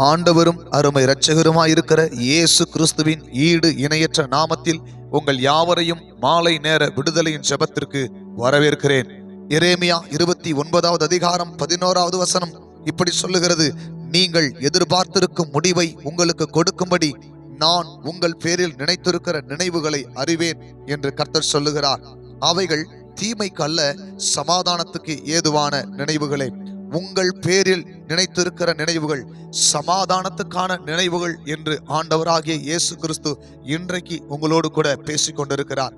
ஆண்டவரும் அருமை இரட்சகருமாயிருக்கிற இயேசு கிறிஸ்துவின் ஈடு இணையற்ற நாமத்தில் உங்கள் யாவரையும் மாலை நேர விடுதலையின் ஜெபத்திற்கு வரவேற்கிறேன். எரேமியா 29வது அதிகாரம் 11வது வசனம் இப்படி சொல்லுகிறது: நீங்கள் எதிர்பார்த்திருக்கும் முடிவை உங்களுக்கு கொடுக்கும்படி நான் உங்கள் பேரில் நினைத்திருக்கிற நினைவுகளை அறிவேன் என்று கர்த்தர் சொல்லுகிறார். அவைகள் தீமைக்கு அல்ல, சமாதானத்துக்கு ஏதுவான நினைவுகளே. உங்கள் பேரில் நினைத்திருக்கிற நினைவுகள் சமாதானத்துக்கான நினைவுகள் என்று ஆண்டவராகிய இயேசு கிறிஸ்து இன்றைக்கு உங்களோடு கூட பேசிக் கொண்டிருக்கிறார்.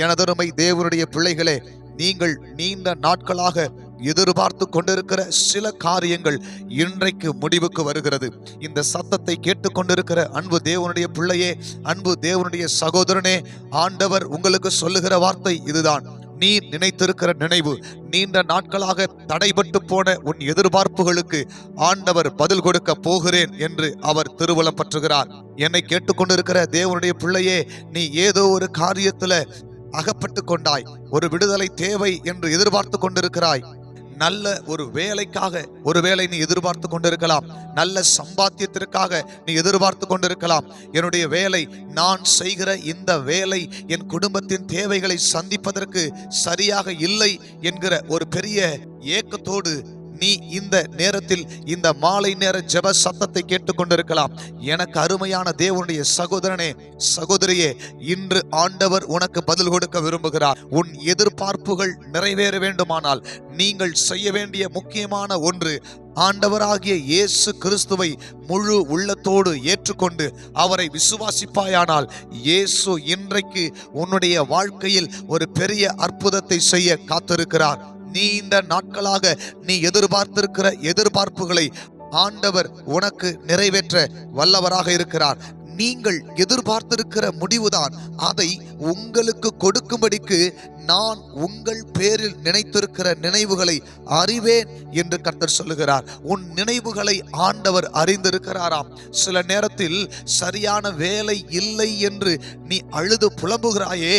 எனதருமை தேவனுடைய பிள்ளைகளே, நீங்கள் நீண்ட நாட்களாக எதிர்பார்த்து கொண்டிருக்கிற சில காரியங்கள் இன்றைக்கு முடிவுக்கு வருகிறது. இந்த சத்தத்தை கேட்டுக்கொண்டிருக்கிற அன்பு தேவனுடைய பிள்ளையே, அன்பு தேவனுடைய சகோதரனே, ஆண்டவர் உங்களுக்கு சொல்லுகிற வார்த்தை இதுதான்: நீ நினைத்திருக்கிற நினைவு, நீண்ட நாட்களாக தடைபட்டு போன உன் எதிர்பார்ப்புகளுக்கு ஆண்டவர் பதில் கொடுக்க போகிறேன் என்று அவர் திருவுளம் பற்றுகிறார். என்னை கேட்டுக்கொண்டிருக்கிற தேவனுடைய பிள்ளையே, நீ ஏதோ ஒரு காரியத்துல அகப்பட்டு கொண்டாய், ஒரு விடுதலை தேவை என்று எதிர்பார்த்து கொண்டிருக்கிறாய். நல்ல ஒரு வேலைக்காக ஒருவேளை நீ எதிர்பார்த்து கொண்டிருக்கலாம், நல்ல சம்பாத்தியத்திற்காக நீ எதிர்பார்த்து கொண்டிருக்கலாம். என்னுடைய வேலை, நான் செய்கிற இந்த வேலை என் குடும்பத்தின் தேவைகளை சந்திப்பதற்கு சரியாக இல்லை என்கிற ஒரு பெரிய ஏக்கத்தோடு நீ இந்த நேரத்தில் இந்த மாலை நேர ஜெப சத்தத்தை கேட்டுக்கொண்டிருக்கலாம். எனக்கு அருமையான தேவனுடைய சகோதரனே, சகோதரியே, இன்று ஆண்டவர் உனக்கு பதில் கொடுக்க விரும்புகிறார். உன் எதிர்பார்ப்புகள் நிறைவேற வேண்டுமானால் நீங்கள் செய்ய வேண்டிய முக்கியமான ஒன்று, ஆண்டவராகிய இயேசு கிறிஸ்துவை முழு உள்ளத்தோடு ஏற்றுக்கொண்டு அவரை விசுவாசிப்பாயானால் இயேசு இன்றைக்கு உன்னுடைய வாழ்க்கையில் ஒரு பெரிய அற்புதத்தை செய்ய காத்திருக்கிறார். நீண்ட நாட்களாக நீ எதிர்பார்த்திருக்கிற எதிர்பார்ப்புகளை ஆண்டவர் உனக்கு நிறைவேற்ற வல்லவராக இருக்கிறார். நீங்கள் எதிர்பார்த்திருக்கிற முடிவுதான், அதை உங்களுக்கு கொடுக்கும்படிக்கு நான் உங்கள் பேரில் நினைத்திருக்கிற நினைவுகளை அறிவேன் என்று கர்த்தர் சொல்லுகிறார். உன் நினைவுகளை ஆண்டவர் அறிந்திருக்கிறாராம். சில நேரத்தில் சரியான வேலை இல்லை என்று நீ அழுது புலம்புகிறாயே,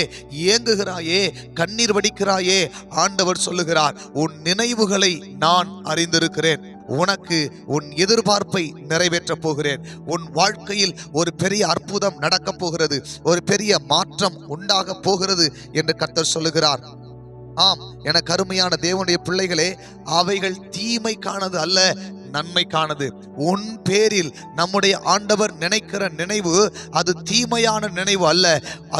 ஏங்குகிறாயே, கண்ணீர் வடிக்கிறாயே. ஆண்டவர் சொல்லுகிறார், உன் நினைவுகளை நான் அறிந்திருக்கிறேன். உனக்கு உன் எதிர்பார்ப்பை நிறைவேற்றப் போகிறேன். உன் வாழ்க்கையில் ஒரு பெரிய அற்புதம் நடக்கப் போகிறது, ஒரு பெரிய மாற்றம் உண்டாக போகிறது என்று கர்த்தர் சொல்லுகிறார். ஆம், எனக்கு அருமையான தேவனுடைய பிள்ளைகளே, அவைகள் தீமைக்கானது அல்ல, நன்மைக்கானது. உன் பேரில் நம்முடைய ஆண்டவர் நினைக்கிற நினைவு அது தீமையான நினைவு அல்ல,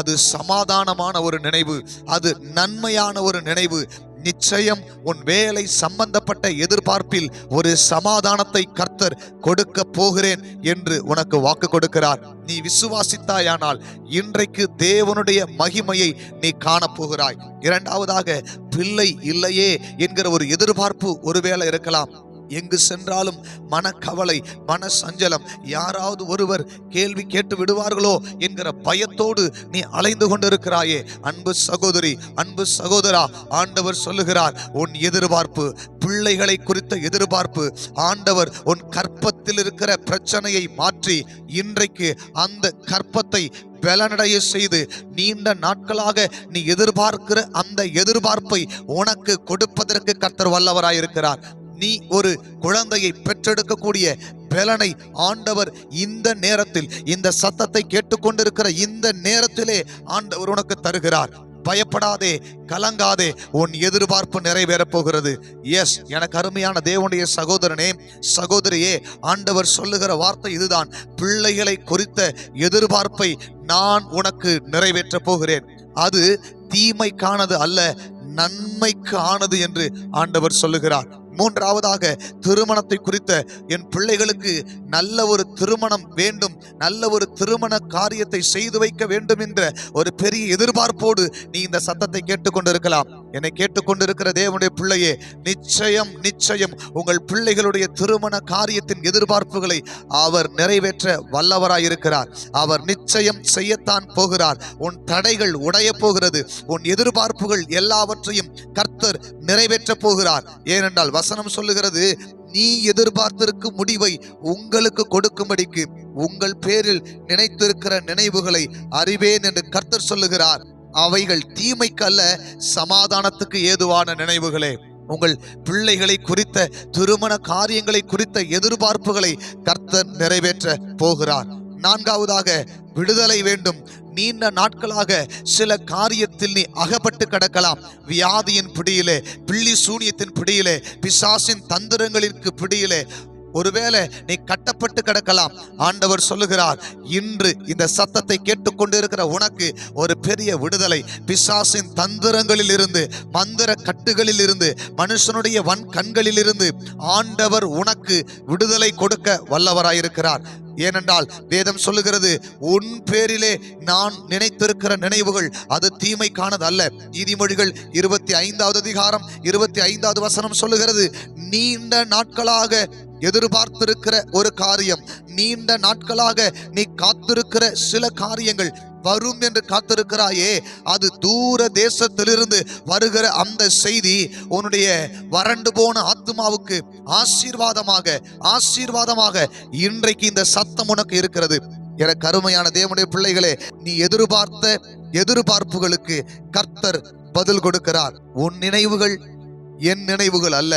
அது சமாதானமான ஒரு நினைவு, அது நன்மையான ஒரு நினைவு. நிச்சயம் உன் வேலை சம்பந்தப்பட்ட எதிர்பார்ப்பில் ஒரு சமாதானத்தை கர்த்தர் கொடுக்க போகிறேன் என்று உனக்கு வாக்கு கொடுக்கிறார். நீ விசுவாசித்தாயானால் இன்றைக்கு தேவனுடைய மகிமையை நீ காணப்போகிறாய். இரண்டாவதாக, பிள்ளை இல்லையே என்கிற ஒரு எதிர்பார்ப்பு ஒருவேளை இருக்கலாம். எங்கு சென்றாலும் மனக்கவலை, மன சஞ்சலம், யாராவது ஒருவர் கேள்வி கேட்டு விடுவார்களோ என்கிற பயத்தோடு நீ அலைந்து கொண்டிருக்கிறாயே. அன்பு சகோதரி, அன்பு சகோதரா, ஆண்டவர் சொல்லுகிறார், உன் எதிர்பார்ப்பு, பிள்ளைகளை குறித்த எதிர்பார்ப்பு, ஆண்டவர் உன் கற்பத்தில் இருக்கிற பிரச்சனையை மாற்றி இன்றைக்கு அந்த கற்பத்தை பலனடைய செய்து நீண்ட நாட்களாக நீ எதிர்பார்க்கிற அந்த எதிர்பார்ப்பை உனக்கு கொடுப்பதற்கு கர்த்தர் வல்லவராயிருக்கிறார். நீ ஒரு குழந்தையை பெற்றெடுக்கக்கூடிய பலனை ஆண்டவர் இந்த நேரத்தில், இந்த சத்தத்தை கேட்டுக்கொண்டிருக்கிற இந்த நேரத்திலே ஆண்டவர் உனக்கு தருகிறார். பயப்படாதே, கலங்காதே, உன் எதிர்பார்ப்பு நிறைவேறப் போகிறது. எஸ், எனக்கு அருமையான தேவனுடைய சகோதரனே, சகோதரியே, ஆண்டவர் சொல்லுகிற வார்த்தை இதுதான்: பிள்ளைகளை குறித்த எதிர்பார்ப்பை நான் உனக்கு நிறைவேற்றப் போகிறேன். அது தீமைக்கானது அல்ல, நன்மைக்கு ஆனது என்று ஆண்டவர் சொல்லுகிறார். மூன்றாவதாக, திருமணத்தை குறித்த, என் பிள்ளைகளுக்கு நல்ல ஒரு திருமணம் வேண்டும், நல்ல ஒரு திருமண காரியத்தை செய்து வைக்க வேண்டும் என்ற ஒரு பெரிய எதிர்பார்ப்போடு நீ இந்த சத்தத்தை கேட்டுக்கொண்டிருக்கலாம். என்னை கேட்டுக்கொண்டிருக்கிற தேவனுடைய பிள்ளையே, நிச்சயம் நிச்சயம் உங்கள் பிள்ளைகளுடைய திருமண காரியத்தின் எதிர்பார்ப்புகளை அவர் நிறைவேற்ற வல்லவராயிருக்கிறார். அவர் நிச்சயம் செய்யத்தான் போகிறார். உன் தடைகள் உடைய போகிறது. உன் எதிர்பார்ப்புகள் எல்லாவற்றையும் கர்த்தர் நிறைவேற்ற போகிறார். ஏனென்றால் வசனம் சொல்லுகிறது, நீ எதிர்பார்த்திருக்கும் முடிவை உங்களுக்கு கொடுக்கும்படிக்கு உங்கள் பேரில் நினைத்திருக்கிற நினைவுகளை அறிவேன் என்று கர்த்தர் சொல்லுகிறார். அவைகள் தீமைக்கு அல்ல, சமாதானத்துக்கு ஏதுவான நினைவுகளே. உங்கள் பிள்ளைகளை குறித்த திருமண காரியங்களை குறித்த எதிர்பார்ப்புகளை கர்த்தர் நிறைவேற்ற போகிறார். நான்காவதாக, விடுதலை வேண்டும். நீண்ட நாட்களாக சில காரியத்தில் நீ அகப்பட்டு கிடக்கலாம். வியாதியின் பிடியிலே, பில்லி சூனியத்தின் பிடியிலே, பிசாசின் தந்திரங்களிற்கு பிடியிலே ஒருவேளை நீ கட்டப்பட்டு கிடக்கலாம். ஆண்டவர் சொல்லுகிறார், இன்று இந்த சத்தத்தை கேட்டுக்கொண்டிருக்கிற உனக்கு ஒரு பெரிய விடுதலை. பிசாசின் தந்திரங்களில் இருந்து, மந்திர கட்டுகளில் இருந்து, மனுஷனுடைய வன் கண்களில் இருந்து ஆண்டவர் உனக்கு விடுதலை கொடுக்க வல்லவராயிருக்கிறார். ஏனென்றால் வேதம் சொல்லுகிறது, உன் பேரிலே நான் நினைத்திருக்கிற நினைவுகள் அது தீமைக்கானது அல்ல. நீதிமொழிகள் 25வது அதிகாரம் 25வது வசனம் சொல்லுகிறது, நீண்ட நாட்களாக எதிர்பார்த்திருக்கிற ஒரு காரியம், நீண்ட நாட்களாக நீ காத்திருக்கிற சில காரியங்கள் வரும் என்று காத்திருக்கிறாயே, அது தூர தேசத்திலிருந்து வருகிற அந்த செய்தி உன்னுடைய வறண்டு போன ஆத்துமாவுக்கு ஆசீர்வாதமாக ஆசீர்வாதமாக இன்றைக்கு இந்த சத்தம் உனக்கு இருக்கிறது. என கருமையான தேவனுடைய பிள்ளைகளே, நீ எதிர்பார்த்த எதிர்பார்ப்புகளுக்கு கர்த்தர் பதில் கொடுக்கிறார். உன் நினைவுகள் என் நினைவுகள் அல்ல,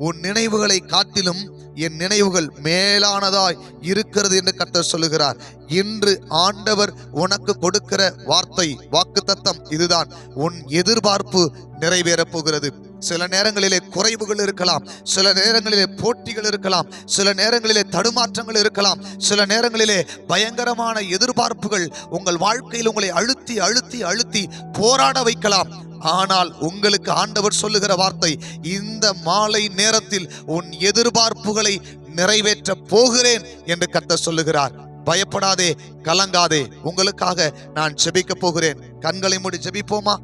உன் நினைவுகளை காட்டிலும் என் நினைவுகள் மேலானதாய் இருக்கிறது என்று கர்த்தர் சொல்லுகிறார். இன்று ஆண்டவர் உனக்கு கொடுக்கிற வார்த்தை, வாக்குத்தத்தம் இதுதான். உன் எதிர்பார்ப்பு நிறைவேறப் போகிறது. சில நேரங்களிலே குறைவுகள் இருக்கலாம், சில நேரங்களிலே போட்டிகள் இருக்கலாம், சில நேரங்களிலே தடுமாற்றங்கள் இருக்கலாம், சில நேரங்களிலே பயங்கரமான எதிர்பார்ப்புகள் உங்கள் வாழ்க்கையில் உங்களை அழுத்தி அழுத்தி அழுத்தி போராட வைக்கலாம். ஆனால் உங்களுக்கு ஆண்டவர் சொல்லுகிற வார்த்தை, இந்த மாலை நேரத்தில் உன் எதிர்பார்ப்புகளை நிறைவேற்ற போகிறேன் என்று கர்த்தர் சொல்லுகிறார். பயப்படாதே, கலங்காதே, உங்களுக்காக நான் ஜெபிக்க போகிறேன். கண்களை மூடி ஜெபிப்போமா?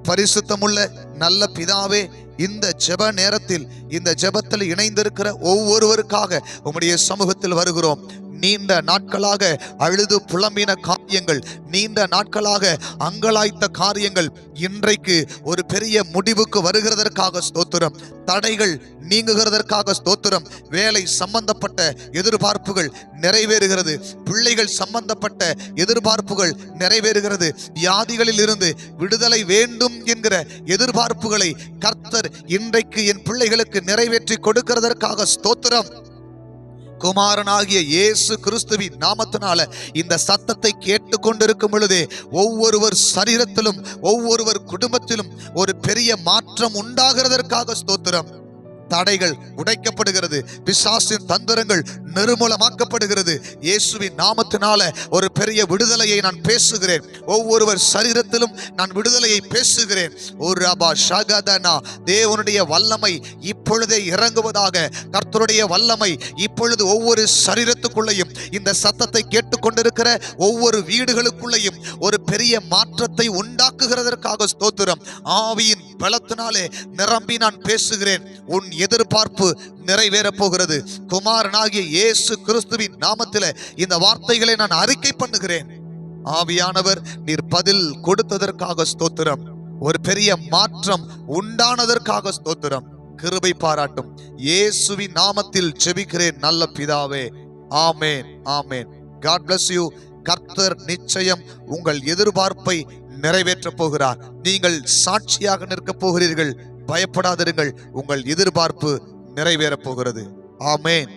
பரிசுத்தமுள்ள நல்ல பிதாவே, இந்த ஜெப நேரத்தில், இந்த ஜெபத்தில் இணைந்திருக்கிற ஒவ்வொருவருக்காக உம்முடைய சமூகத்தில் வருகிறோம். நீண்ட நாட்களாக அழுது புலம்பின காரியங்கள், நீண்ட நாட்களாக அங்கலாய்த்த காரியங்கள் இன்றைக்கு ஒரு பெரிய முடிவுக்கு வருகிறதற்காக ஸ்தோத்திரம். தடைகள் நீங்குகிறதற்காக ஸ்தோத்திரம். வேலை சம்பந்தப்பட்ட எதிர்பார்ப்புகள் நிறைவேறுகிறது, பிள்ளைகள் சம்பந்தப்பட்ட எதிர்பார்ப்புகள் நிறைவேறுகிறது, வியாதிகளில் இருந்து விடுதலை வேண்டும் என்கிற எதிர்பார்ப்புகளை கர்த்தர் இன்றைக்கு என் பிள்ளைகளுக்கு நிறைவேற்றி கொடுக்கிறதற்காக ஸ்தோத்திரம். குமாரனாகிய இயேசு கிறிஸ்துவின் நாமத்தினால இந்த சத்தத்தை கேட்டுக்கொண்டிருக்கும் பொழுதே ஒவ்வொருவர் சரீரத்திலும், ஒவ்வொருவர் குடும்பத்திலும் ஒரு பெரிய மாற்றம் உண்டாகிறதற்காக ஸ்தோத்திரம். தடைகள் உடைக்கப்படுகிறது, பிசாசின் தந்திரங்கள் நிர்மூலமாக்கப்படுகிறது. இயேசுவின் நாமத்தினால ஒரு பெரிய விடுதலையை நான் பேசுகிறேன். ஒவ்வொருவர் சரீரத்திலும் நான் விடுதலையை பேசுகிறேன். ஒரு ரபா ஷகதனா, தேவனுடைய வல்லமை இப்பொழுதே இறங்குவதாக. கர்த்தருடைய வல்லமை இப்பொழுது ஒவ்வொரு சரீரத்துக்குள்ளேயும், இந்த சத்தத்தை கேட்டுக்கொண்டிருக்கிற ஒவ்வொரு வீடுகளுக்குள்ளேயும் ஒரு பெரிய மாற்றத்தை உண்டாக்குகிறதற்காக ஸ்தோத்திரம். ஆவியின் பலத்தினாலே நிரம்பி நான் பேசுகிறேன். உன் எதிர்பார்ப்பு நிறைவேறப் போகிறது. குமாரனாகிய இயேசு கிறிஸ்துவின் நாமத்திலே இந்த வார்த்தைகளை நான் அறிக்கை பண்ணுகிறேன். ஆவியானவர் நீர் பதில் கொடுத்ததற்காக ஸ்தோத்திரம். ஒரு பெரிய மாற்றம் உண்டானதற்காக ஸ்தோத்திரம். கிருபை பாராட்டும் இயேசுவின் நாமத்தில் ஜெபிக்கிறேன் நல்ல பிதாவே. ஆமேன், ஆமேன். God bless you. கர்த்தர் நிச்சயம் உங்கள் எதிர்பார்ப்பை நிறைவேற்றப் போகிறார். நீங்கள் சாட்சியாக நிற்கப் போகிறீர்கள். பயப்படாதிருங்கள், உங்கள் எதிர்பார்ப்பு நிறைவேறப் போகிறது. ஆமேன்.